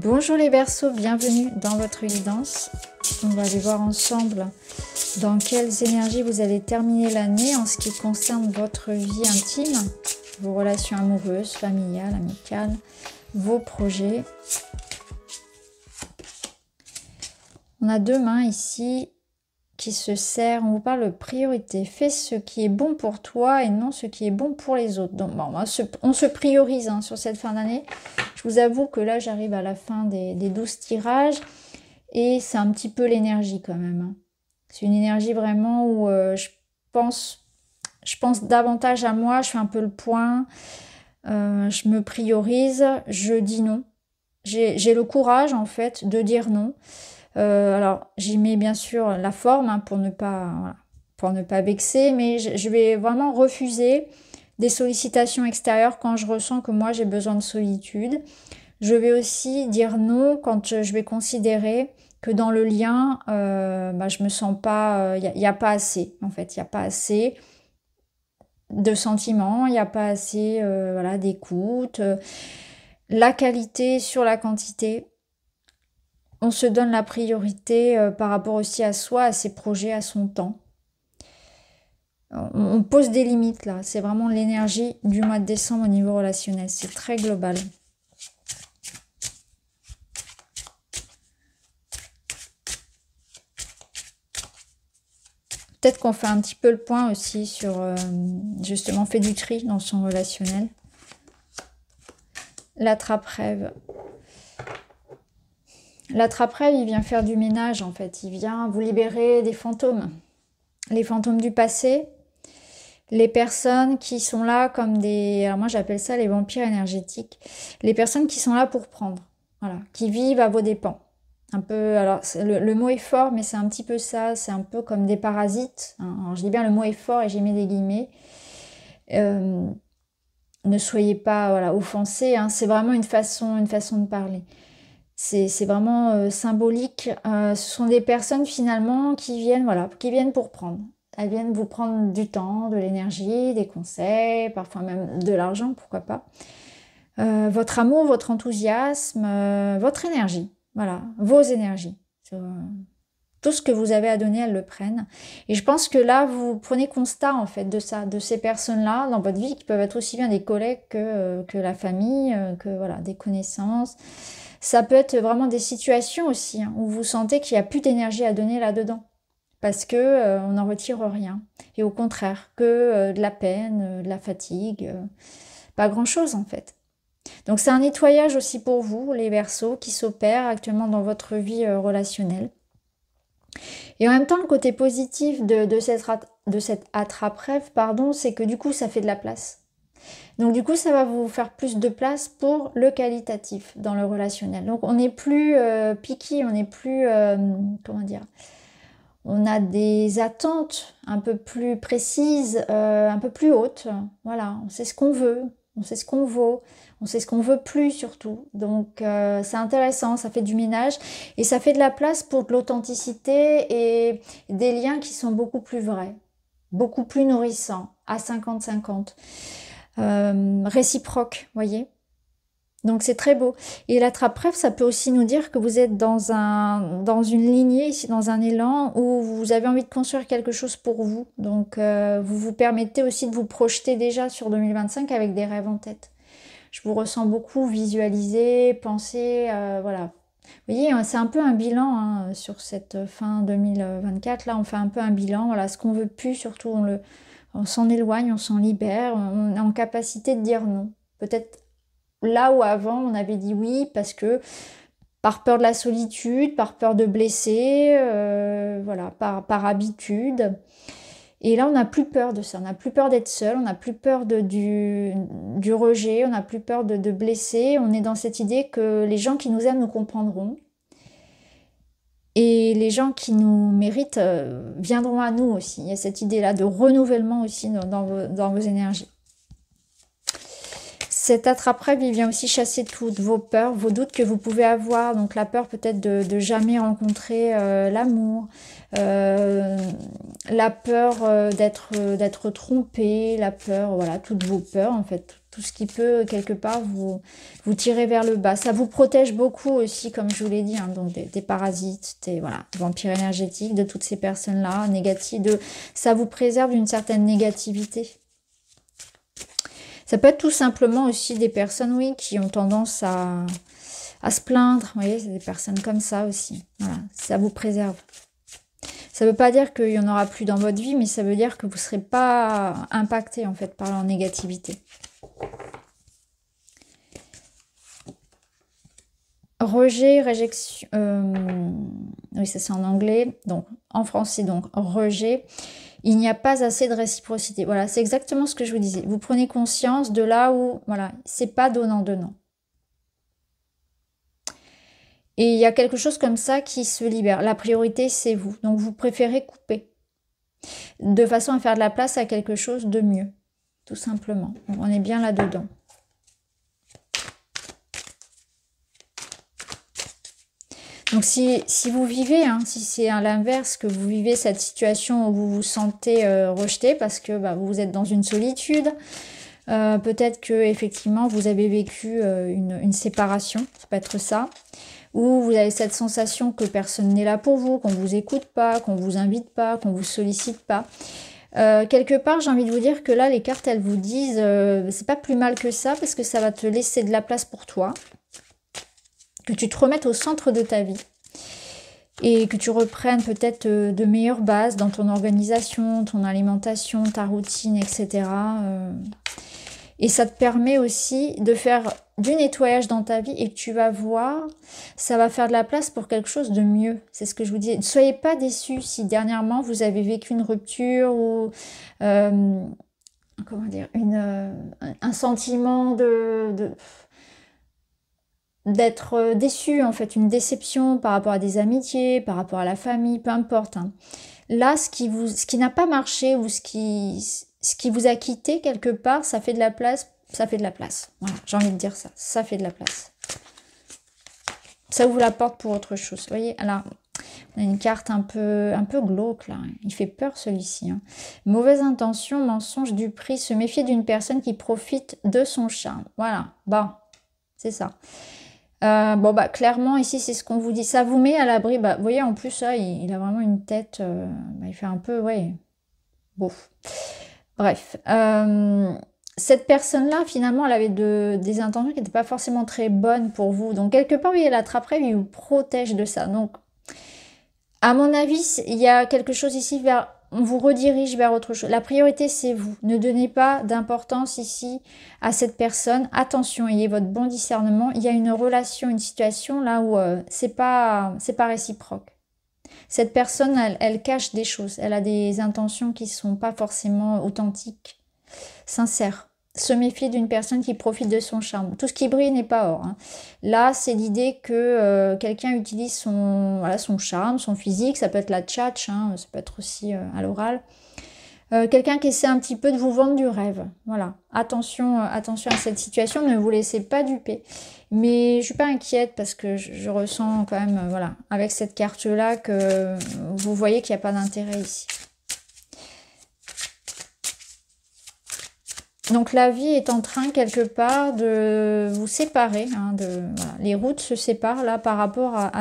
Bonjour les Verseaux, bienvenue dans votre guidance. On va aller voir ensemble dans quelles énergies vous allez terminer l'année en ce qui concerne votre vie intime, vos relations amoureuses, familiales, amicales, vos projets. On a deux mains ici qui se serrent. On vous parle de priorité. Fais ce qui est bon pour toi et non ce qui est bon pour les autres. Donc bon, on se priorise sur cette fin d'année. Je vous avoue que là, j'arrive à la fin des 12 tirages et c'est un petit peu l'énergie quand même. C'est une énergie vraiment où je pense davantage à moi, je fais un peu le point, je me priorise, je dis non. J'ai le courage en fait de dire non. Alors j'y mets bien sûr la forme pour ne pas vexer, mais je vais vraiment refuser des sollicitations extérieures quand je ressens que moi j'ai besoin de solitude. Je vais aussi dire non quand je vais considérer que dans le lien, je me sens pas, il y a pas assez en fait, il y a pas assez de sentiments, il n'y a pas assez d'écoute, la qualité sur la quantité. On se donne la priorité par rapport aussi à soi, à ses projets, à son temps. On pose des limites là, c'est vraiment l'énergie du mois de décembre au niveau relationnel, c'est très global. Peut-être qu'on fait un petit peu le point aussi sur, justement, fait du tri dans son relationnel. L'attrape-rêve. L'attrape-rêve, il vient faire du ménage en fait, il vient vous libérer des fantômes. Les fantômes du passé, les personnes qui sont là comme des... Alors moi j'appelle ça les vampires énergétiques. Les personnes qui sont là pour prendre, voilà, qui vivent à vos dépens. Un peu, alors le mot est fort, mais c'est un petit peu ça, c'est un peu comme des parasites. Alors, je dis bien le mot est fort et j'ai mis des guillemets. Ne soyez pas offensés, c'est vraiment une façon de parler. C'est vraiment symbolique. Ce sont des personnes finalement qui viennent pour prendre. Elles viennent vous prendre du temps, de l'énergie, des conseils, parfois même de l'argent, pourquoi pas. Votre amour, votre enthousiasme, votre énergie. Voilà, vos énergies. Tout ce que vous avez à donner, elles le prennent. Et je pense que là, vous prenez constat en fait de ça, de ces personnes-là dans votre vie qui peuvent être aussi bien des collègues que la famille, des connaissances. Ça peut être vraiment des situations aussi où vous sentez qu'il n'y a plus d'énergie à donner là-dedans. Parce que on n'en retire rien. Et au contraire, que de la peine, de la fatigue, pas grand-chose en fait. Donc c'est un nettoyage aussi pour vous, les Verseaux, qui s'opère actuellement dans votre vie relationnelle. Et en même temps, le côté positif de cette attrape-rêve, c'est que du coup, ça fait de la place. Donc du coup, ça va vous faire plus de place pour le qualitatif dans le relationnel. Donc on n'est plus picky, on n'est plus, on a des attentes un peu plus précises, un peu plus hautes. Voilà, on sait ce qu'on veut, on sait ce qu'on vaut, on sait ce qu'on veut plus surtout. Donc c'est intéressant, ça fait du ménage et ça fait de la place pour de l'authenticité et des liens qui sont beaucoup plus vrais, beaucoup plus nourrissants, à 50-50. Réciproque, voyez. Donc c'est très beau. Et l'attrape-rêve, ça peut aussi nous dire que vous êtes dans une lignée, ici dans un élan où vous avez envie de construire quelque chose pour vous. Donc vous vous permettez aussi de vous projeter déjà sur 2025 avec des rêves en tête. Je vous ressens beaucoup visualiser, penser, voilà. Vous voyez, c'est un peu un bilan sur cette fin 2024. Là, on fait un peu un bilan. Voilà, ce qu'on veut plus, surtout, on s'en éloigne, on s'en libère. On est en capacité de dire non. Peut-être là où avant on avait dit oui parce que par peur de la solitude, par peur de blesser, par habitude. Et là on n'a plus peur de ça, on n'a plus peur d'être seul, on n'a plus peur du rejet, on n'a plus peur de blesser. On est dans cette idée que les gens qui nous aiment nous comprendront. Et les gens qui nous méritent viendront à nous aussi. Il y a cette idée-là de renouvellement aussi dans vos énergies. Cet attrape-rêve, il vient aussi chasser toutes vos peurs, vos doutes que vous pouvez avoir. Donc la peur peut-être de jamais rencontrer l'amour, la peur d'être trompé, la peur, voilà, toutes vos peurs en fait. Tout ce qui peut quelque part vous tirer vers le bas. Ça vous protège beaucoup aussi, comme je vous l'ai dit, hein, donc des parasites, des voilà, vampires énergétiques, de toutes ces personnes-là, négatives. Ça vous préserve d'une certaine négativité. Ça peut être tout simplement aussi des personnes, oui, qui ont tendance à se plaindre. Vous voyez, c'est des personnes comme ça aussi. Voilà, ça vous préserve. Ça ne veut pas dire qu'il n'y en aura plus dans votre vie, mais ça veut dire que vous ne serez pas impacté en fait par leur négativité. Rejet, réjection. Oui, ça c'est en anglais. Donc en français, donc rejet. Il n'y a pas assez de réciprocité. Voilà, c'est exactement ce que je vous disais. Vous prenez conscience de là où, voilà, c'est pas donnant-donnant. Et il y a quelque chose comme ça qui se libère. La priorité, c'est vous. Donc vous préférez couper. De façon à faire de la place à quelque chose de mieux. Tout simplement. Donc, on est bien là-dedans. Donc si vous vivez, hein, si c'est à l'inverse, que vous vivez cette situation où vous vous sentez rejeté parce que vous êtes dans une solitude, peut-être que effectivement vous avez vécu une séparation, ça peut être ça, ou vous avez cette sensation que personne n'est là pour vous, qu'on vous écoute pas, qu'on vous invite pas, qu'on vous sollicite pas. Quelque part, j'ai envie de vous dire que là, les cartes, elles vous disent c'est pas plus mal que ça parce que ça va te laisser de la place pour toi. Que tu te remettes au centre de ta vie et que tu reprennes peut-être de meilleures bases dans ton organisation, ton alimentation, ta routine, etc. Et ça te permet aussi de faire du nettoyage dans ta vie et que tu vas voir, ça va faire de la place pour quelque chose de mieux. C'est ce que je vous dis. Ne soyez pas déçus si dernièrement vous avez vécu une rupture ou comment dire, un sentiment d'être déçu, en fait, une déception par rapport à des amitiés, par rapport à la famille, peu importe. Hein. Là, ce qui n'a pas marché ou ce qui vous a quitté quelque part, ça fait de la place. Ça fait de la place. Voilà, j'ai envie de dire ça. Ça fait de la place. Ça vous la porte pour autre chose. Vous voyez, alors, on a une carte un peu glauque, là. Il fait peur, celui-ci. Hein. Mauvaise intention, mensonge, duperie, se méfier d'une personne qui profite de son charme. Voilà, bon, c'est ça. Clairement, ici, c'est ce qu'on vous dit. Ça vous met à l'abri. Vous voyez, en plus, là, il a vraiment une tête... il fait un peu... Ouais. Bouf. Bref. Cette personne-là, finalement, elle avait des intentions qui n'étaient pas forcément très bonnes pour vous. Donc, quelque part, oui, elle attraperait, mais il vous protège de ça. Donc, à mon avis, il y a quelque chose ici vers... On vous redirige vers autre chose. La priorité, c'est vous. Ne donnez pas d'importance ici à cette personne. Attention, ayez votre bon discernement. Il y a une relation, une situation là où c'est pas réciproque. Cette personne, elle cache des choses. Elle a des intentions qui sont pas forcément authentiques, sincères. Se méfier d'une personne qui profite de son charme. Tout ce qui brille n'est pas or. Hein. Là, c'est l'idée que quelqu'un utilise son charme, son physique. Ça peut être la tchatche, hein, ça peut être aussi à l'oral. Quelqu'un qui essaie un petit peu de vous vendre du rêve. Voilà. Attention à cette situation. Ne vous laissez pas duper. Mais je suis pas inquiète parce que je ressens quand même, voilà, avec cette carte-là, que vous voyez qu'il n'y a pas d'intérêt ici. Donc la vie est en train quelque part de vous séparer. Hein, voilà. Les routes se séparent là par rapport à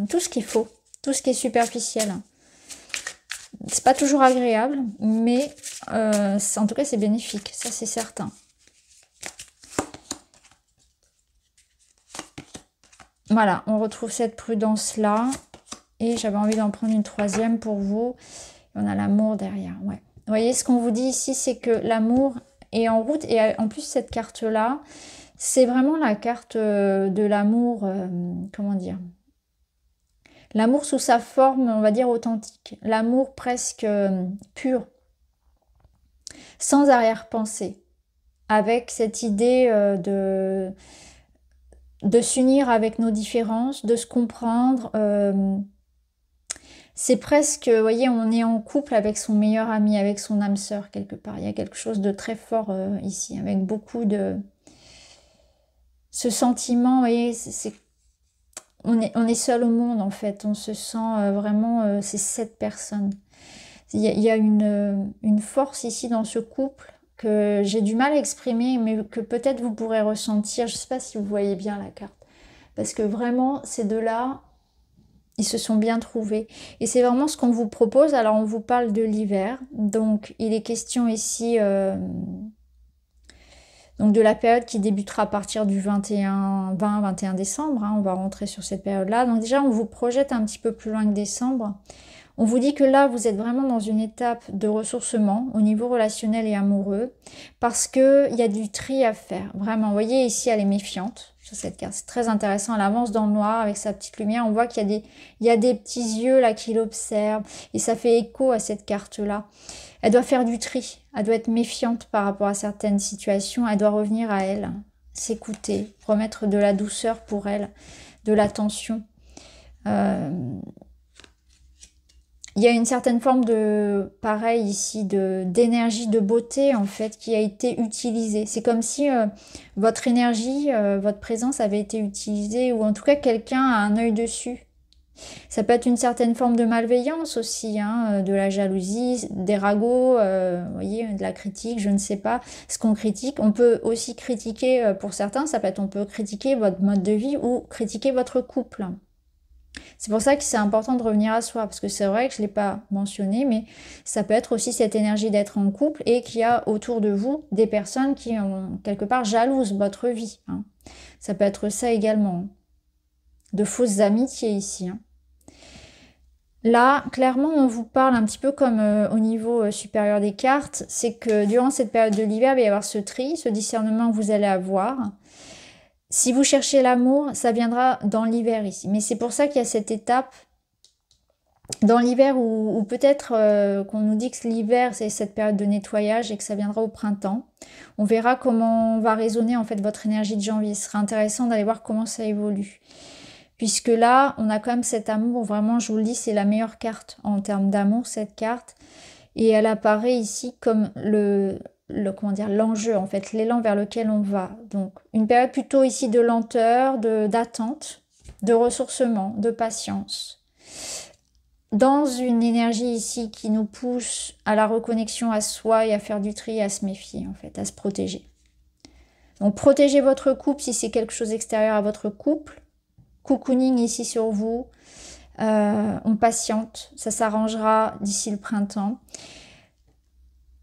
tout ce qu'il faut, tout ce qui est superficiel. C'est pas toujours agréable, mais en tout cas c'est bénéfique, ça c'est certain. Voilà, on retrouve cette prudence-là. Et j'avais envie d'en prendre une troisième pour vous. Et on a l'amour derrière, ouais. Vous voyez, ce qu'on vous dit ici, c'est que l'amour est en route. Et en plus, cette carte-là, c'est vraiment la carte de l'amour, comment dire, l'amour sous sa forme, on va dire, authentique. L'amour presque pur, sans arrière-pensée. Avec cette idée de s'unir avec nos différences, de se comprendre. C'est presque, vous voyez, on est en couple avec son meilleur ami, avec son âme sœur quelque part. Il y a quelque chose de très fort ici, avec beaucoup de ce sentiment, et on est seul au monde en fait, on se sent vraiment, c'est cette personne. Il y a une force ici dans ce couple que j'ai du mal à exprimer, mais que peut-être vous pourrez ressentir. Je ne sais pas si vous voyez bien la carte. Parce que vraiment, ces deux-là, ils se sont bien trouvés. Et c'est vraiment ce qu'on vous propose. Alors, on vous parle de l'hiver. Donc, il est question ici donc de la période qui débutera à partir du 20-21 décembre. Hein. On va rentrer sur cette période-là. Donc déjà, on vous projette un petit peu plus loin que décembre. On vous dit que là, vous êtes vraiment dans une étape de ressourcement au niveau relationnel et amoureux parce qu'il y a du tri à faire. Vraiment, vous voyez ici, elle est méfiante sur cette carte. C'est très intéressant. Elle avance dans le noir avec sa petite lumière. On voit qu'il y a des petits yeux là qui l'observent et ça fait écho à cette carte-là. Elle doit faire du tri. Elle doit être méfiante par rapport à certaines situations. Elle doit revenir à elle, s'écouter, remettre de la douceur pour elle, de l'attention. Il y a une certaine forme de, pareil ici, d'énergie, de beauté en fait, qui a été utilisée. C'est comme si votre énergie, votre présence avait été utilisée, ou en tout cas quelqu'un a un œil dessus. Ça peut être une certaine forme de malveillance aussi, hein, de la jalousie, des ragots, vous voyez, de la critique, je ne sais pas ce qu'on critique. On peut aussi critiquer, pour certains, ça peut être, on peut critiquer votre mode de vie ou critiquer votre couple. C'est pour ça que c'est important de revenir à soi, parce que c'est vrai que je ne l'ai pas mentionné, mais ça peut être aussi cette énergie d'être en couple et qu'il y a autour de vous des personnes qui ont quelque part jalousent votre vie. Hein. Ça peut être ça également. De fausses amitiés ici. Hein. Là, clairement, on vous parle un petit peu comme au niveau supérieur des cartes, c'est que durant cette période de l'hiver, il va y avoir ce tri, ce discernement que vous allez avoir. Si vous cherchez l'amour, ça viendra dans l'hiver ici. Mais c'est pour ça qu'il y a cette étape dans l'hiver où peut-être qu'on nous dit que l'hiver, c'est cette période de nettoyage et que ça viendra au printemps. On verra comment va résonner en fait votre énergie de janvier. Ce sera intéressant d'aller voir comment ça évolue. Puisque là, on a quand même cet amour, vraiment, je vous le dis, c'est la meilleure carte en termes d'amour, cette carte. Et elle apparaît ici comme comment dire, l'enjeu, en fait, l'élan vers lequel on va. Donc, une période plutôt ici de lenteur, d'attente, de ressourcement, de patience. Dans une énergie ici qui nous pousse à la reconnexion à soi et à faire du tri, à se méfier, en fait, à se protéger. Donc, protégez votre couple si c'est quelque chose extérieur à votre couple. Cocooning ici sur vous. On patiente, ça s'arrangera d'ici le printemps.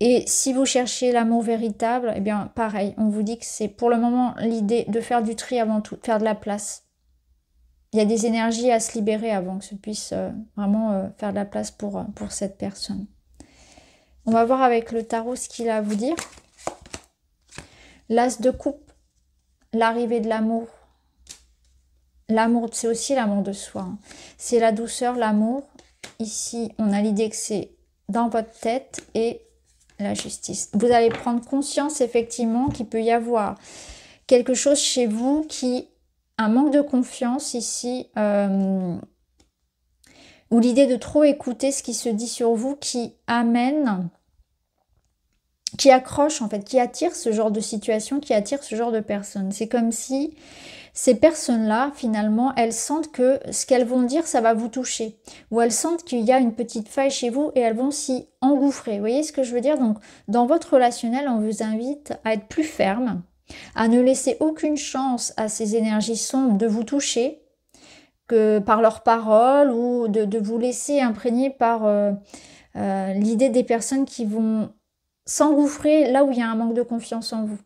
Et si vous cherchez l'amour véritable, eh bien pareil, on vous dit que c'est pour le moment l'idée de faire du tri avant tout, de faire de la place. Il y a des énergies à se libérer avant que ça puisse vraiment faire de la place pour cette personne. On va voir avec le tarot ce qu'il a à vous dire. L'as de coupe, l'arrivée de l'amour. L'amour, c'est aussi l'amour de soi. Hein. C'est la douceur, l'amour. Ici, on a l'idée que c'est dans votre tête et la justice. Vous allez prendre conscience effectivement qu'il peut y avoir quelque chose chez vous qui, un manque de confiance ici, ou l'idée de trop écouter ce qui se dit sur vous qui amène, qui accroche en fait, qui attire ce genre de situation, qui attire ce genre de personnes. C'est comme si ces personnes-là, finalement, elles sentent que ce qu'elles vont dire, ça va vous toucher. Ou elles sentent qu'il y a une petite faille chez vous et elles vont s'y engouffrer. Vous voyez ce que je veux dire? Donc, dans votre relationnel, on vous invite à être plus ferme, à ne laisser aucune chance à ces énergies sombres de vous toucher, que par leurs paroles, ou de vous laisser imprégner par l'idée des personnes qui vont s'engouffrer là où il y a un manque de confiance en vous.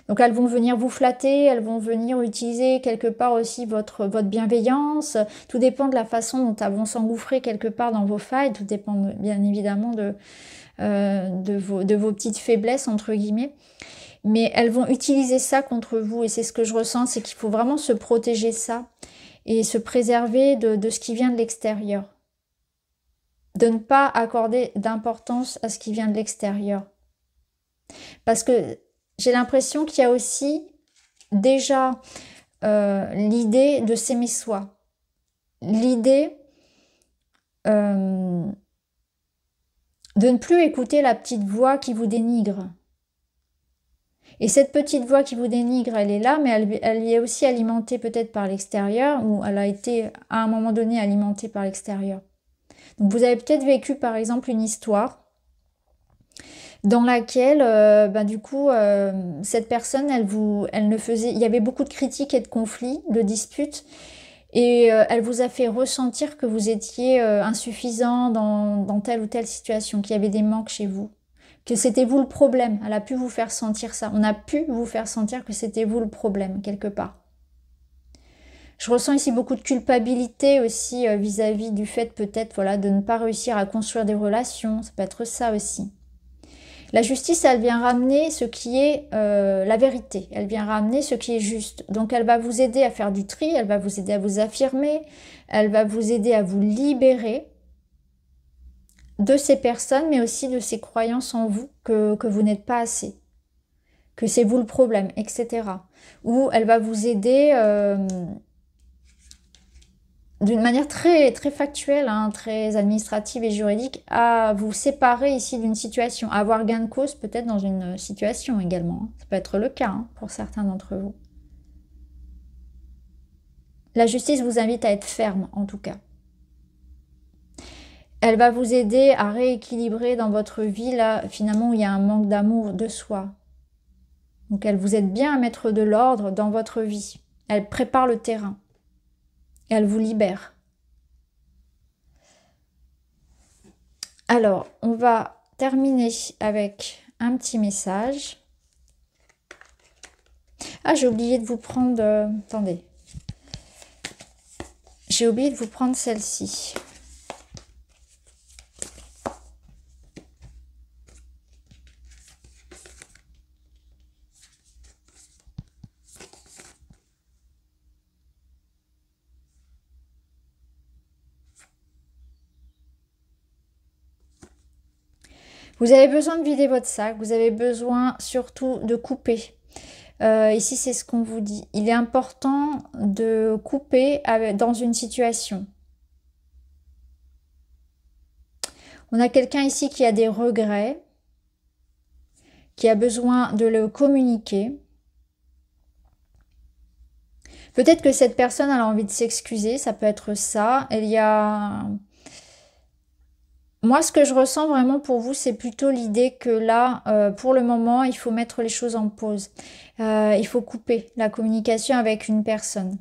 Donc elles vont venir vous flatter, elles vont venir utiliser quelque part aussi votre bienveillance. Tout dépend de la façon dont elles vont s'engouffrer quelque part dans vos failles. Tout dépend bien évidemment de vos petites faiblesses, entre guillemets. Mais elles vont utiliser ça contre vous. Et c'est ce que je ressens, c'est qu'il faut vraiment se protéger ça et se préserver de ce qui vient de l'extérieur. De ne pas accorder d'importance à ce qui vient de l'extérieur. Parce que j'ai l'impression qu'il y a aussi déjà l'idée de s'aimer soi. L'idée de ne plus écouter la petite voix qui vous dénigre. Et cette petite voix qui vous dénigre, elle est là, mais elle est aussi alimentée peut-être par l'extérieur, ou elle a été à un moment donné alimentée par l'extérieur. Donc vous avez peut-être vécu par exemple une histoire dans laquelle, du coup, cette personne, elle ne faisait, il y avait beaucoup de critiques et de conflits, de disputes, et elle vous a fait ressentir que vous étiez insuffisant dans telle ou telle situation, qu'il y avait des manques chez vous, que c'était vous le problème. Elle a pu vous faire sentir ça. On a pu vous faire sentir que c'était vous le problème, quelque part. Je ressens ici beaucoup de culpabilité aussi vis-à-vis du fait peut-être voilà, de ne pas réussir à construire des relations. Ça peut être ça aussi. La justice, elle vient ramener ce qui est la vérité. Elle vient ramener ce qui est juste. Donc elle va vous aider à faire du tri, elle va vous aider à vous affirmer, elle va vous aider à vous libérer de ces personnes, mais aussi de ces croyances en vous que vous n'êtes pas assez, que c'est vous le problème, etc. Ou elle va vous aider d'une manière très, très factuelle, hein, très administrative et juridique, à vous séparer ici d'une situation, à avoir gain de cause peut-être dans une situation également. Hein. Ça peut être le cas hein, pour certains d'entre vous. La justice vous invite à être ferme, en tout cas. Elle va vous aider à rééquilibrer dans votre vie, là, finalement, où il y a un manque d'amour de soi. Donc, elle vous aide bien à mettre de l'ordre dans votre vie. Elle prépare le terrain. Et elle vous libère. Alors, on va terminer avec un petit message. Ah, j'ai oublié de vous prendre... attendez. J'ai oublié de vous prendre celle-ci. Vous avez besoin de vider votre sac, vous avez besoin surtout de couper. Ici, c'est ce qu'on vous dit. Il est important de couper dans une situation. On a quelqu'un ici qui a des regrets, qui a besoin de le communiquer. Peut-être que cette personne a envie de s'excuser, ça peut être ça. Il y a... Moi, ce que je ressens vraiment pour vous, c'est plutôt l'idée que là, pour le moment, il faut mettre les choses en pause. Il faut couper la communication avec une personne.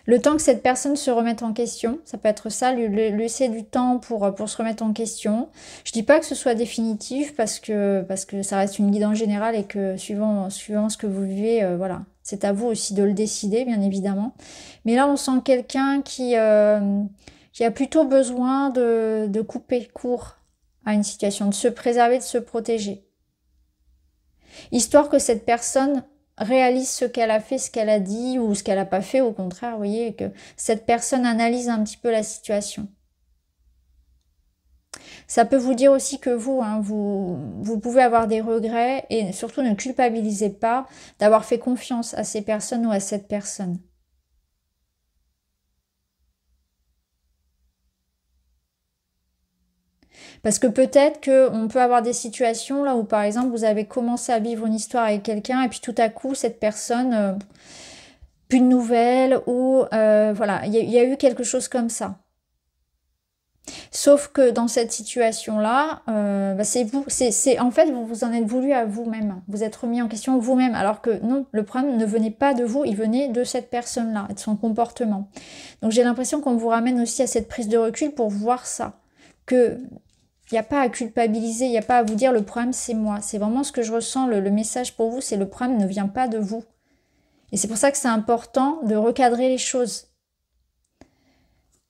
Le temps que cette personne se remette en question, ça peut être ça, lui laisser du temps pour se remettre en question. Je dis pas que ce soit définitif parce que ça reste une guidance générale et que suivant ce que vous vivez, voilà, c'est à vous aussi de le décider, bien évidemment. Mais là, on sent quelqu'un qui a plutôt besoin de couper court à une situation, de se préserver, de se protéger. Histoire que cette personne réalise ce qu'elle a fait, ce qu'elle a dit ou ce qu'elle n'a pas fait, au contraire, vous voyez, que cette personne analyse un petit peu la situation. Ça peut vous dire aussi que vous, hein, vous pouvez avoir des regrets et surtout ne culpabilisez pas d'avoir fait confiance à ces personnes ou à cette personne. Parce que peut-être qu'on peut avoir des situations là où par exemple vous avez commencé à vivre une histoire avec quelqu'un et puis tout à coup cette personne, plus de nouvelles ou voilà, il y a eu quelque chose comme ça. Sauf que dans cette situation-là, c'est vous, en fait vous vous en êtes voulu à vous-même, vous êtes remis en question vous-même, alors que non, le problème ne venait pas de vous, il venait de cette personne-là, de son comportement. Donc j'ai l'impression qu'on vous ramène aussi à cette prise de recul pour voir ça, que il n'y a pas à culpabiliser, il n'y a pas à vous dire le problème c'est moi. C'est vraiment ce que je ressens, le message pour vous, c'est le problème ne vient pas de vous. Et c'est pour ça que c'est important de recadrer les choses.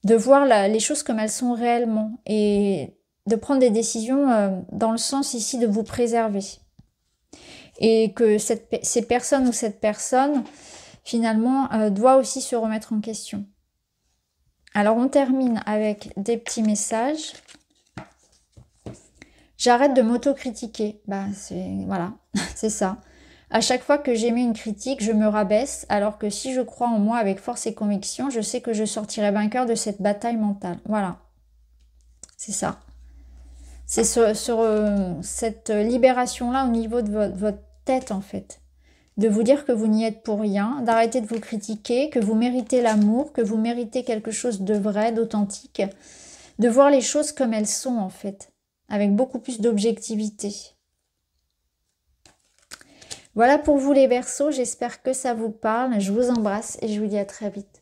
De voir les choses comme elles sont réellement. Et de prendre des décisions dans le sens ici de vous préserver. Et que ces personnes ou cette personne, finalement, doit aussi se remettre en question. Alors on termine avec des petits messages. J'arrête de m'autocritiquer. Voilà, c'est ça. À chaque fois que j'émets une critique, je me rabaisse, alors que si je crois en moi avec force et conviction, je sais que je sortirai vainqueur de cette bataille mentale. Voilà, c'est ça. C'est sur cette libération-là au niveau de votre tête, en fait. De vous dire que vous n'y êtes pour rien, d'arrêter de vous critiquer, que vous méritez l'amour, que vous méritez quelque chose de vrai, d'authentique, de voir les choses comme elles sont, en fait, avec beaucoup plus d'objectivité. Voilà pour vous les Verseaux, j'espère que ça vous parle. Je vous embrasse et je vous dis à très vite.